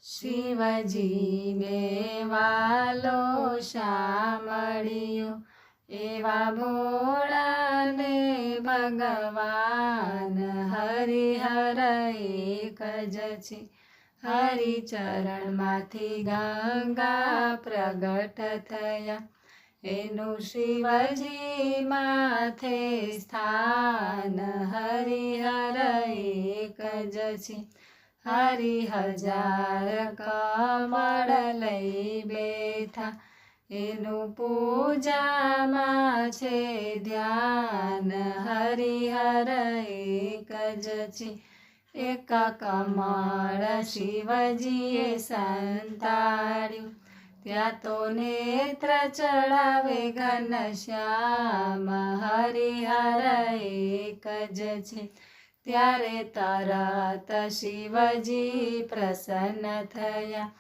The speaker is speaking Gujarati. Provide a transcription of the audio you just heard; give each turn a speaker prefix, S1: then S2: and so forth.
S1: શિવજીને વાલો શામળિયો, એવા ભોળાને ભગવાન હરિહર એક જ છે. હરિચરણમાંથી ગંગા પ્રગટ થયા, એનું શિવજી માથે સ્થાન હરિહર એક જ છે. હરિ હજાર કમળ લઈ બેઠા, એનું પૂજામાં છે ધ્યાન હરિહર એક જ છે. એક કમળ શિવજીએ સંતાડ્યું, ત્યાં તો નેત્ર ચડાવે ઘનશ્યામ હરિહર એક જ છે. ત્યારે તરત શિવજી પ્રસન્ન થયા,